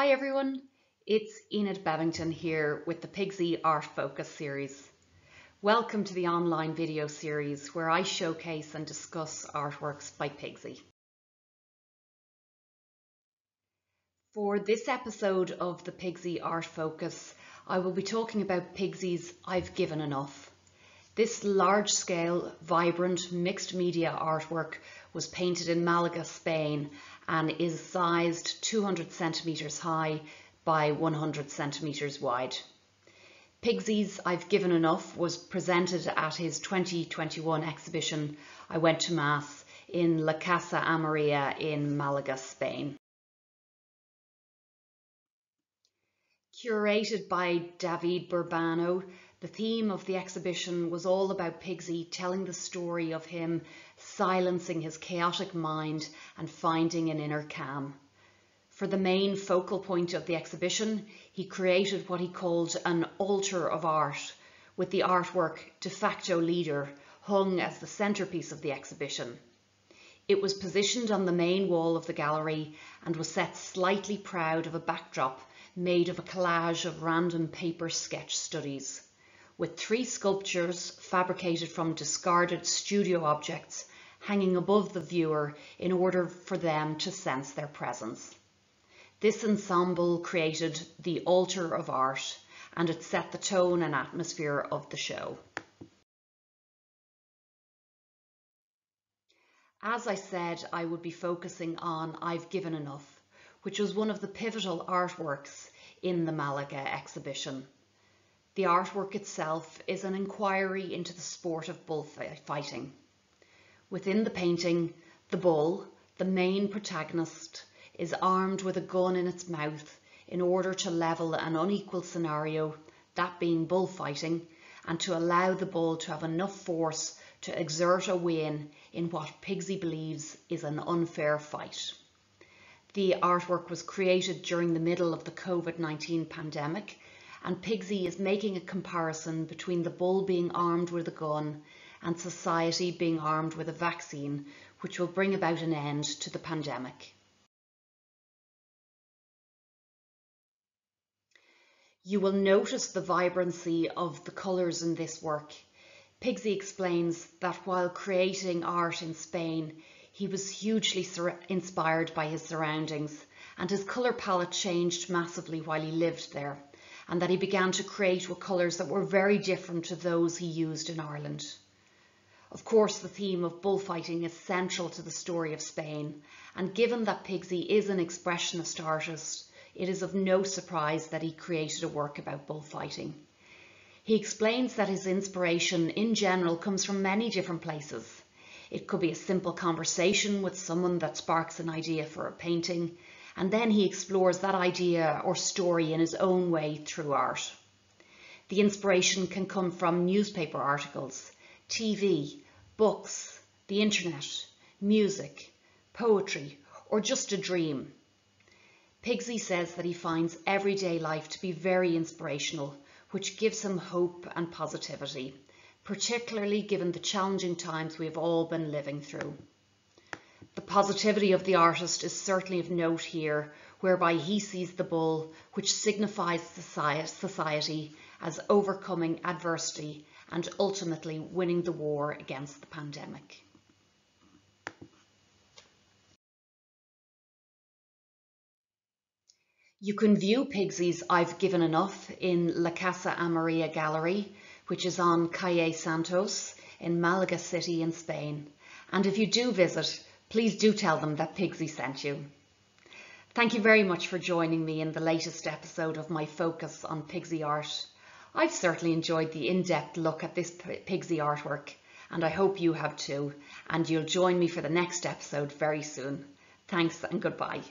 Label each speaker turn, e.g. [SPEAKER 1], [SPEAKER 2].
[SPEAKER 1] Hi everyone, it's Enid Bebbington here with the PIGSY Art Focus Series. Welcome to the online video series where I showcase and discuss artworks by PIGSY. For this episode of the PIGSY Art Focus, I will be talking about PIGSY's I've Given Enough. This large-scale, vibrant, mixed media artwork was painted in Malaga, Spain, and is sized 200 centimetres high by 100 centimetres wide. PIGSY's I've Given Enough was presented at his 2021 exhibition I Went to Mass in La Casa Amarilla in Malaga, Spain. Curated by David Burbano, the theme of the exhibition was all about PIGSY telling the story of him silencing his chaotic mind and finding an inner calm. For the main focal point of the exhibition, he created what he called an altar of art, with the artwork De Facto Leader hung as the centrepiece of the exhibition. It was positioned on the main wall of the gallery and was set slightly proud of a backdrop made of a collage of random paper sketch studies, with 3 sculptures fabricated from discarded studio objects hanging above the viewer in order for them to sense their presence. This ensemble created the altar of art, and it set the tone and atmosphere of the show. As I said, I would be focusing on I've Given Enough, which was one of the pivotal artworks in the Malaga exhibition. The artwork itself is an inquiry into the sport of bullfighting. Within the painting, the bull, the main protagonist, is armed with a gun in its mouth in order to level an unequal scenario, that being bullfighting, and to allow the bull to have enough force to exert a win in what PIGSY believes is an unfair fight. The artwork was created during the middle of the COVID-19 pandemic, and PIGSY is making a comparison between the bull being armed with a gun and society being armed with a vaccine, which will bring about an end to the pandemic. You will notice the vibrancy of the colours in this work. PIGSY explains that while creating art in Spain, he was hugely inspired by his surroundings, and his colour palette changed massively while he lived there, and that he began to create with colours that were very different to those he used in Ireland. Of course, the theme of bullfighting is central to the story of Spain, and given that PIGSY is an expressionist artist, it is of no surprise that he created a work about bullfighting. He explains that his inspiration in general comes from many different places. It could be a simple conversation with someone that sparks an idea for a painting, and then he explores that idea or story in his own way through art. The inspiration can come from newspaper articles, TV, books, the internet, music, poetry, or just a dream. PIGSY says that he finds everyday life to be very inspirational, which gives him hope and positivity, particularly given the challenging times we have all been living through. The positivity of the artist is certainly of note here, whereby he sees the bull, which signifies society, as overcoming adversity and ultimately winning the war against the pandemic. You can view PIGSY's I've Given Enough in La Casa Amarilla Gallery, which is on Calle Santos in Malaga City in Spain. And if you do visit, please do tell them that PIGSY sent you. Thank you very much for joining me in the latest episode of my focus on PIGSY art. I've certainly enjoyed the in-depth look at this PIGSY artwork, and I hope you have too, and you'll join me for the next episode very soon. Thanks and goodbye.